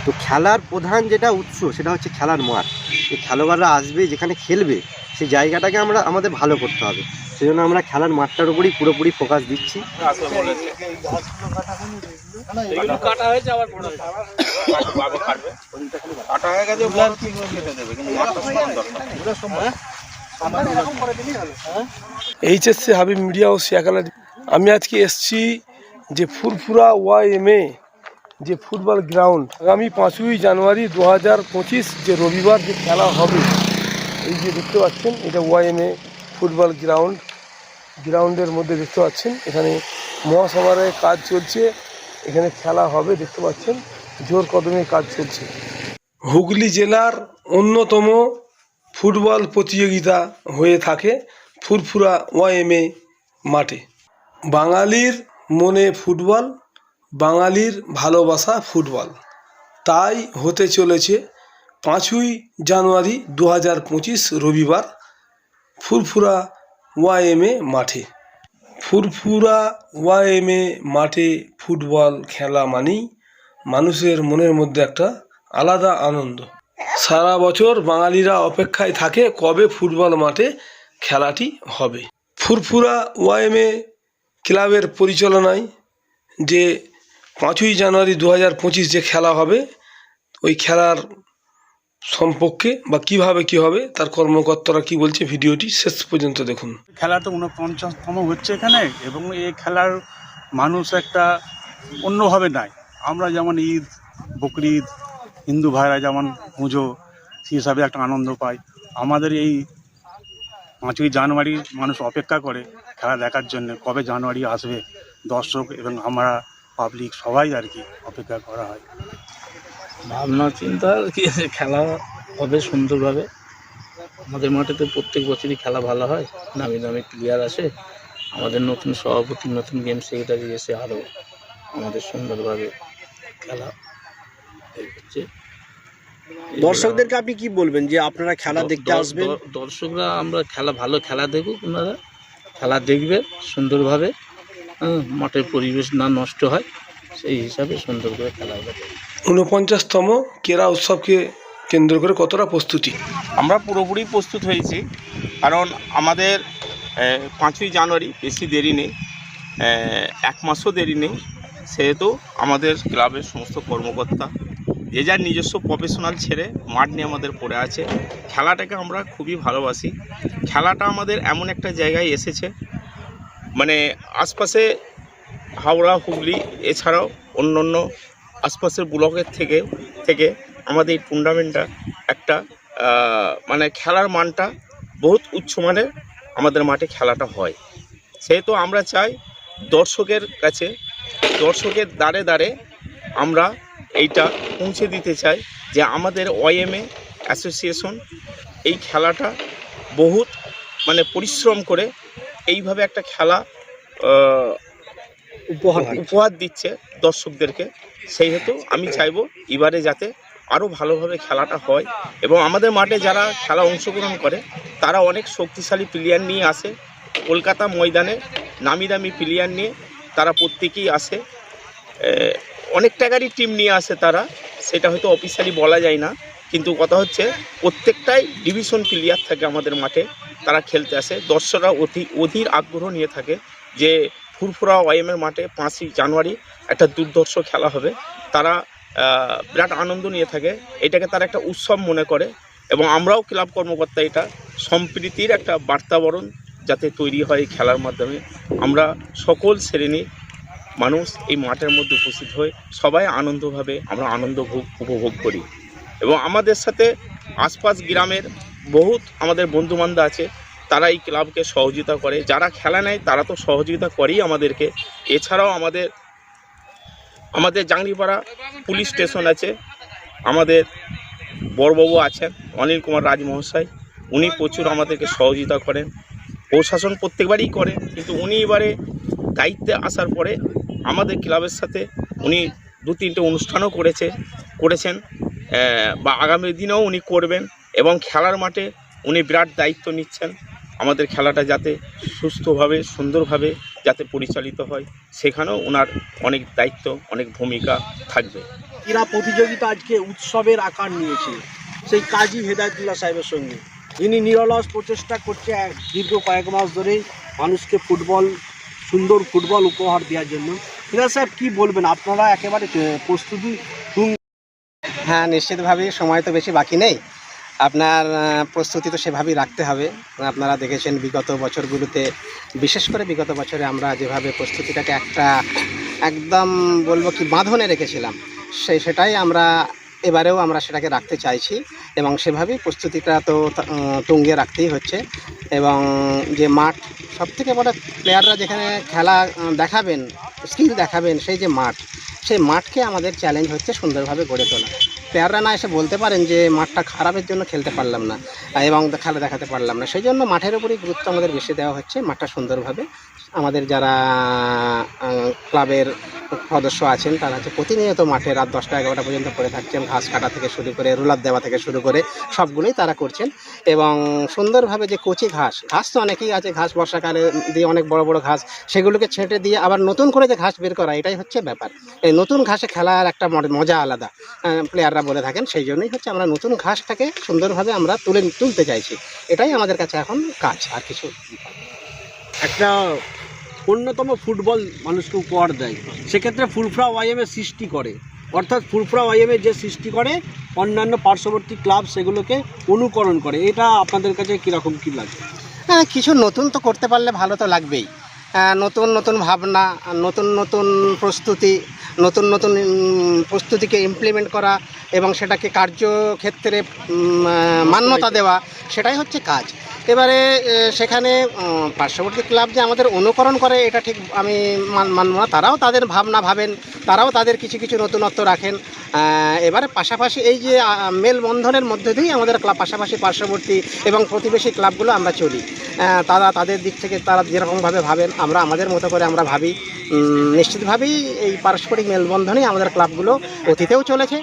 তো খেলার প্রধান যেটা উৎস সেটা হচ্ছে খেলার মাঠ। এই খেলোয়াড়রা আসবে, যেখানে খেলবে সেই জায়গাটাকে আমাদের ভালো করতে হবে। সেজন্য আমরা খেলার মাঠটার উপরই পুরোপুরি ফোকাস দিচ্ছি। এইচএসসি হাবিব মিডিয়া ও শিয়াখালা। আমি আজকে এসছি যে ফুরফুরা ওয়াইএমএ যে ফুটবল গ্রাউন্ড, আগামী 5ই জানুয়ারি 2025 যে রবিবার যে খেলা হবে, এই যে দেখতে পাচ্ছেন এটা ওয়াইএমএ ফুটবল গ্রাউন্ডের মধ্যে দেখতে পাচ্ছেন এখানে মহাসমারোহে কাজ চলছে। এখানে খেলা হবে, দেখতে পাচ্ছেন জোর কদমে কাজ চলছে। হুগলি জেলার অন্যতম ফুটবল প্রতিযোগিতা হয়ে থাকে ফুরফুরা ওয়াইএমএ মাঠে। বাঙালির মনে ফুটবল, বাঙালির ভালোবাসা ফুটবল, তাই হতে চলেছে 5ই জানুয়ারি 2025 রবিবার ফুরফুরা ওয়াইএমএ মাঠে। ফুরফুরা ওয়াইএমএ মাঠে ফুটবল খেলা মানেই মানুষের মনের মধ্যে একটা আলাদা আনন্দ। সারা বছর বাঙালিরা অপেক্ষায় থাকে কবে ফুটবল মাঠে খেলাটি হবে। ফুরফুরা ওয়াইএমএ ক্লাবের পরিচালনায় যে 5ই জানুয়ারি 2025 যে খেলা হবে, ওই খেলার সম্পর্কে বা কিভাবে কি হবে তার কর্মকর্তারা কি বলছে ভিডিওটি শেষ পর্যন্ত দেখুন। খেলাটা 49তম হচ্ছে এখানে, এবং এই খেলার মানুষ একটা অন্যভাবে নেয়। আমরা যেমন ঈদ, বকরিদ, হিন্দু ভাইরা যেমন পুজো, সেই হিসাবে একটা আনন্দ পাই। আমাদের এই 5ই জানুয়ারি মানুষ অপেক্ষা করে খেলা দেখার জন্য, কবে জানুয়ারি আসবে। দর্শক এবং আমরা পাবলিক সবাই আর কি অপেক্ষা করা হয়। ভাবনা চিন্তা কি খেলা হবে সুন্দরভাবে। আমাদের মাঠেতে প্রত্যেক বছরই খেলা ভালো হয়, নামি দামি প্লেয়ার আসে। আমাদের নতুন সভাপতি, নতুন গেম সেক্রেটারি এসে আরও আমাদের সুন্দরভাবে খেলা হচ্ছে। দর্শকদেরকে আপনি কি বলবেন যে আপনারা খেলা দেখতে আসবেন? দর্শকরা আমরা ভালো খেলা দেখুক, ওনারা খেলা দেখবে সুন্দরভাবে, মাঠের পরিবেশ না নষ্ট হয়, সেই হিসাবে সুন্দর করে খেলা হবে। 49তম ক্রীড়া উৎসবকে কেন্দ্র করে কতটা প্রস্তুতি? আমরা পুরোপুরি প্রস্তুত হয়েছি, কারণ আমাদের 5ই জানুয়ারি বেশি দেরি নেই, 1 মাসও দেরি নেই। সেহেতু আমাদের ক্লাবের সমস্ত কর্মকর্তা যে যার নিজস্ব প্রফেশনাল ছেড়ে মাঠ নিয়ে আমাদের পড়ে আছে। খেলাটাকে আমরা খুবই ভালোবাসি। খেলাটা আমাদের এমন একটা জায়গায় এসেছে, মানে আশপাশে হাওড়া, হুগলি এছাড়াও অন্য আশপাশের ব্লকের থেকে আমাদের এই টুর্নামেন্টটা একটা মানে খেলার মানটা বহুত উচ্চমানের আমাদের মাঠে খেলাটা হয়। সেহেতু আমরা চাই দর্শকের কাছে, দর্শকের দ্বারে দ্বারে আমরা এইটা পৌঁছে দিতে চাই যে আমাদের ওয়াইএমএ অ্যাসোসিয়েশন এই খেলাটা বহুত মানে পরিশ্রম করে এইভাবে একটা খেলা উপহার দিচ্ছে দর্শকদেরকে। সেই হেতু আমি চাইবো এবারে যাতে আরও ভালোভাবে খেলাটা হয়, এবং আমাদের মাঠে যারা খেলা অংশগ্রহণ করে তারা অনেক শক্তিশালী প্লেয়ার নিয়ে আসে। কলকাতা ময়দানে নামি দামি প্লেয়ার নিয়ে তারা প্রত্যেকেই আসে, অনেক টাকারই টিম নিয়ে আসে তারা, সেটা হয়তো অফিসিয়ালি বলা যায় না, কিন্তু কথা হচ্ছে প্রত্যেকটাই ডিভিশন প্লেয়ার থাকে আমাদের মাঠে, তারা খেলতে আসে। দর্শকরা অধীর আগ্রহ নিয়ে থাকে যে ফুরফুরা ওয়াইএমের মাঠে 5ই জানুয়ারি একটা দুর্ধর্ষ খেলা হবে। তারা বিরাট আনন্দ নিয়ে থাকে, এটাকে তারা একটা উৎসব মনে করে, এবং আমরাও ক্লাব কর্মকর্তা এটা সম্প্রীতির একটা বার্তাবরণ যাতে তৈরি হয় এই খেলার মাধ্যমে। আমরা সকল শ্রেণীর মানুষ এই মাঠের মধ্যে উপস্থিত হয়ে সবাই আনন্দভাবে আমরা আনন্দ উপভোগ করি, এবং আমাদের সাথে আশপাশ গ্রামের বহুত আমাদের বন্ধুবান্ধব আছে, তারা এই ক্লাবকে সহযোগিতা করে। যারা খেলা নেয় তারা তো সহযোগিতা করেই আমাদেরকে। এছাড়াও আমাদের জাংরিপাড়া পুলিশ স্টেশন আছে, আমাদের বড়বাবু আছেন অনিল কুমার রাজ মহাশয়, উনি প্রচুর আমাদেরকে সহযোগিতা করেন। প্রশাসন প্রত্যেকবারই করে, কিন্তু উনি এবারে দায়িত্বে আসার পরে আমাদের ক্লাবের সাথে উনি 2-3টে অনুষ্ঠানও করেছেন, বা আগামী দিনেও উনি করবেন, এবং খেলার মাঠে উনি বিরাট দায়িত্ব নিচ্ছেন আমাদের খেলাটা যাতে সুস্থভাবে সুন্দরভাবে যাতে পরিচালিত হয়, সেখানেও ওনার অনেক দায়িত্ব, অনেক ভূমিকা থাকবে। ক্রীড়া প্রতিযোগিতা আজকে উৎসবের আকার নিয়েছে সেই কাজী হেদায়েতুল্লাহ সাহেবের সঙ্গে, যিনি নিরলস প্রচেষ্টা করছে দীর্ঘ কয়েক মাস ধরে মানুষকে সুন্দর ফুটবল উপহার দেওয়ার জন্য। হেদায়েত সাহেব কী বলবেন, আপনারা একেবারে প্রস্তুতি? হ্যাঁ, নিশ্চিতভাবেই সময় তো বেশি বাকি নেই। আপনার প্রস্তুতি তো সেভাবেই রাখতে হবে। আপনারা দেখেছেন বিগত বছরগুলোতে, বিশেষ করে বিগত বছরে আমরা যেভাবে প্রস্তুতিটাকে একদম বলবো কি বাঁধনে রেখেছিলাম, সেটাই এবারেও আমরা সেটাকে রাখতে চাইছি এবং সেভাবেই প্রস্তুতিটা তো তুঙ্গে রাখতেই হচ্ছে। এবং যে মাঠ, সবথেকে বড় প্লেয়াররা যেখানে খেলা দেখাবেন, স্কিল দেখাবেন, সেই মাঠকে আমাদের চ্যালেঞ্জ হচ্ছে সুন্দরভাবে গড়ে তোলা। প্লেয়াররা না এসে বলতে পারেন যে মাঠটা খারাপের জন্য খেলতে পারলাম না এবং খেলা দেখাতে পারলাম না, সেই জন্য মাঠের উপরই গুরুত্ব আমাদের বেশি দেওয়া হচ্ছে। মাঠটা সুন্দরভাবে আমাদের যারা ক্লাবের সদস্য আছেন তারা হচ্ছে প্রতিনিয়ত মাঠে রাত 10টা 11টা পর্যন্ত পড়ে থাকছেন, ঘাস কাটা থেকে শুরু করে রোলার দেওয়া থেকে শুরু করে সবগুলোই তারা করছেন। এবং সুন্দরভাবে যে কচি ঘাস তো অনেকেই আছে, ঘাস বর্ষাকালে দিয়ে অনেক বড় বড় ঘাস, সেগুলোকে ছেঁটে দিয়ে আবার নতুন করে যে ঘাস বের করা, এটাই হচ্ছে ব্যাপার। এই নতুন ঘাসে খেলার একটা মজা আলাদা, প্লেয়াররা বলে থাকেন। সেই জন্যই হচ্ছে আমরা নতুন ঘাসটাকে সুন্দরভাবে আমরা তুলতে চাইছি। এটাই আমাদের কাছে এখন কাজ, আর কিছু। একটা অন্যতম ফুটবল মানুষকে উপহার দেয়, সেক্ষেত্রে ফুরফুরা ওয়াইএমের সৃষ্টি করে, অর্থাৎ ফুরফুরা ওয়াইএমের যে সৃষ্টি করে অন্যান্য পার্শ্ববর্তী ক্লাব সেগুলোকে অনুকরণ করে। এটা আপনাদের কাছে কীরকম কী লাগে? হ্যাঁ, কিছু নতুন তো করতে পারলে ভালো তো লাগবেই। নতুন নতুন ভাবনা, নতুন নতুন প্রস্তুতিকে ইমপ্লিমেন্ট করা এবং সেটাকে কার্যক্ষেত্রে মান্যতা দেওয়া, সেটাই হচ্ছে কাজ। এবারে সেখানে পার্শ্ববর্তী ক্লাব যে আমাদের অনুকরণ করে এটা ঠিক আমি মানব না। তারাও তাদের ভাবনা ভাবেন, তারাও তাদের কিছু কিছু নতুনত্ব রাখেন। এবারে পাশাপাশি এই যে মেলবন্ধনের মধ্যে দিয়েই আমাদের পাশাপাশি পার্শ্ববর্তী এবং প্রতিবেশী ক্লাবগুলো আমরা চলি। তারা তাদের দিক থেকে তারা যেরকমভাবে ভাবেন, আমরা আমাদের মতো করে আমরা ভাবি। নিশ্চিতভাবেই এই পারস্পরিক মেলবন্ধনেই আমাদের ক্লাবগুলো অতীতেও চলেছে,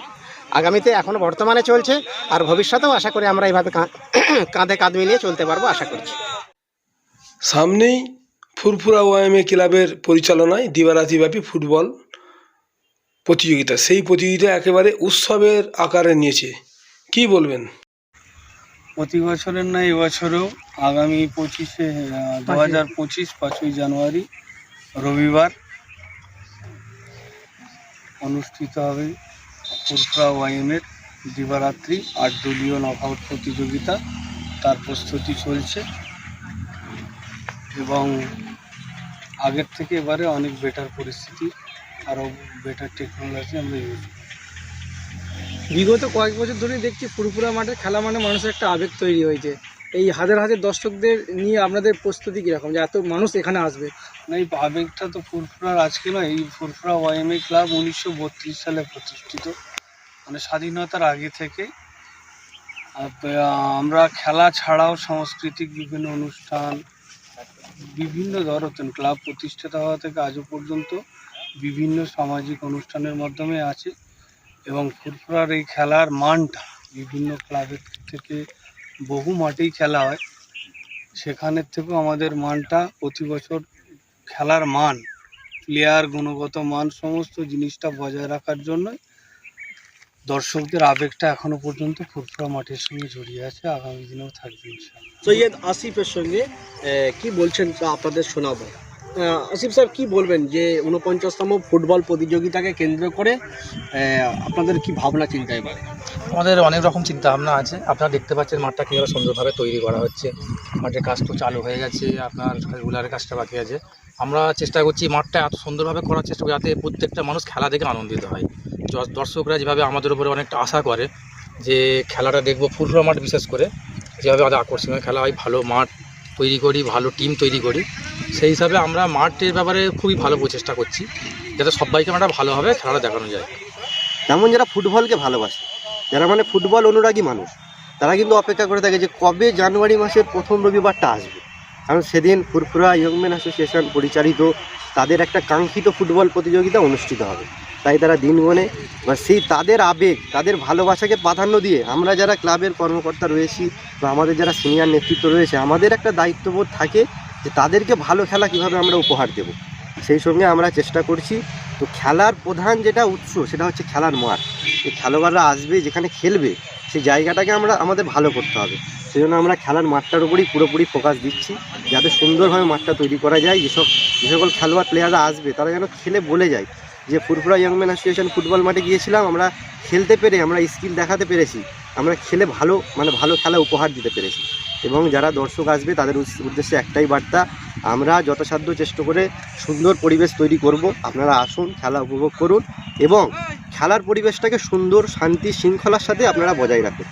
আগামীতে এখনও বর্তমানে চলছে, আর ভবিষ্যতেও আশা করি আমরা এইভাবে কাঁধে কাঁধ মিলিয়ে চলতে পারবো, আশা করছি। সামনেই ফুরফুরা ওয়াইএমএ ক্লাবের পরিচালনায় দিবারাত্রিব্যাপী ফুটবল প্রতিযোগিতা, সেই প্রতিযোগিতা একেবারে উৎসবের আকারে নিয়েছে। কি বলবেন? প্রতি বছরের নয়, এবছরেও আগামী 2025 5ই জানুয়ারি রবিবার অনুষ্ঠিত হবে ফুরফুরা ওয়াইএমের দিবারাত্রি 8 দলীয় নকআউট প্রতিযোগিতা। তার প্রস্তুতি চলছে এবং আগের থেকে এবারে অনেক বেটার পরিস্থিতি, আরও বেটার টেকনোলজি আমরা ইউজ করি। বিগত কয়েক বছর ধরে দেখছি ফুরফুরা মাঠে খেলা মানে মানুষের একটা আবেগ তৈরি হয়েছে। এই হাজার হাজার দর্শকদের নিয়ে আপনাদের প্রস্তুতি কীরকম, যে এত মানুষ এখানে আসবে? না, এই আবেগটা তো ফুরফুরার আজকে নয়, এই ফুরফুরা ওয়াইএমএ ক্লাব 1932 সালে প্রতিষ্ঠিত, মানে স্বাধীনতার আগে থেকে। আমরা খেলা ছাড়াও সাংস্কৃতিক বিভিন্ন অনুষ্ঠান, বিভিন্ন ধরনের ক্লাব প্রতিষ্ঠাতা হওয়া থেকে আজও পর্যন্ত বিভিন্ন সামাজিক অনুষ্ঠানের মাধ্যমে আছে। এবং ফুরফুরার এই খেলার মানটা বিভিন্ন ক্লাবের থেকে বহু মাঠেই খেলা হয়, সেখানের থেকেও আমাদের মানটা প্রতি বছর খেলার মান, প্লেয়ার গুণগত মান, সমস্ত জিনিসটা বজায় রাখার জন্য দর্শকদের আবেগটা এখনো পর্যন্ত ফুরফুরা মাঠের সঙ্গে জড়িয়ে আছে, আগামী দিনেও থাকবে ইনশাআল্লাহ। সৈয়দ আসিফের সঙ্গে কি বলছেন তা আপনাদের শোনাবো। আসিফ সাহেব, কি বলবেন যে 49তম ফুটবল প্রতিযোগিতাকে কেন্দ্র করে আপনাদের কি ভাবনা চিন্তা এবারে? আমাদের অনেক রকম চিন্তা ভাবনা আছে। আপনারা দেখতে পাচ্ছেন মাঠটা কীভাবে সুন্দরভাবে তৈরি করা হচ্ছে, মাঠের কাজ তো চালু হয়ে গেছে, আপনার রেগুলারের কাজটা বাকি আছে। আমরা চেষ্টা করছি মাঠটা এত সুন্দরভাবে করার চেষ্টা করি যাতে প্রত্যেকটা মানুষ খেলা দেখে আনন্দিত হয়। দর্শকরা যেভাবে আমাদের উপরে অনেকটা আশা করে যে খেলাটা দেখবো, ফুরফুরা মাঠ বিশেষ করে যেভাবে আমাদের আকর্ষণীয় খেলা হয়, ভালো মাঠ তৈরি করি, ভালো টিম তৈরি করি, সেই হিসাবে আমরা মাঠের ব্যাপারে খুবই ভালো প্রচেষ্টা করছি যাতে সবাইকে আমরা ভালোভাবে খেলাটা দেখানো যায়। তেমন যারা ফুটবলকে ভালোবাসে, যারা মানে ফুটবল অনুরাগী মানুষ, তারা কিন্তু অপেক্ষা করে থাকে যে কবে জানুয়ারি মাসের প্রথম রবিবারটা আসবে, কারণ সেদিন ফুরফুরা ইয়ংম্যান অ্যাসোসিয়েশন পরিচালিত তাদের একটা কাঙ্ক্ষিত ফুটবল প্রতিযোগিতা অনুষ্ঠিত হবে। তাই তারা দিন গণে বা সেই তাদের আবেগ, তাদের ভালোবাসাকে প্রাধান্য দিয়ে আমরা যারা ক্লাবের কর্মকর্তা রয়েছি বা আমাদের যারা সিনিয়র নেতৃত্ব রয়েছে, আমাদের একটা দায়িত্ববোধ থাকে যে তাদেরকে ভালো খেলা কীভাবে আমরা উপহার দেব। সেই সঙ্গে আমরা চেষ্টা করছি। তো খেলার প্রধান যেটা উৎস সেটা হচ্ছে খেলার মাঠ। এই খেলোয়াড়রা আসবে, যেখানে খেলবে সেই জায়গাটাকে আমাদের ভালো করতে হবে। সেই জন্য আমরা খেলার মাঠটার উপরই পুরোপুরি ফোকাস দিচ্ছি, যাতে সুন্দরভাবে মাঠটা তৈরি করা যায়। যে সকল খেলোয়াড় প্লেয়াররা আসবে তারা যেন খেলে বলে যায় যে ফুরফুরা ইয়ংম্যান অ্যাসোসিয়েশন ফুটবল মাঠে গিয়েছিলাম, আমরা খেলতে পেরে আমরা স্কিল দেখাতে পেরেছি, আমরা খেলে ভালো খেলা উপহার দিতে পেরেছি। এবং যারা দর্শক আসবে তাদের উদ্দেশ্যে একটাই বার্তা, আমরা যথাসাধ্য চেষ্টা করে সুন্দর পরিবেশ তৈরি করব। আপনারা আসুন, খেলা উপভোগ করুন এবং খেলার পরিবেশটাকে সুন্দর, শান্তি, শৃঙ্খলার সাথে আপনারা বজায় রাখুন।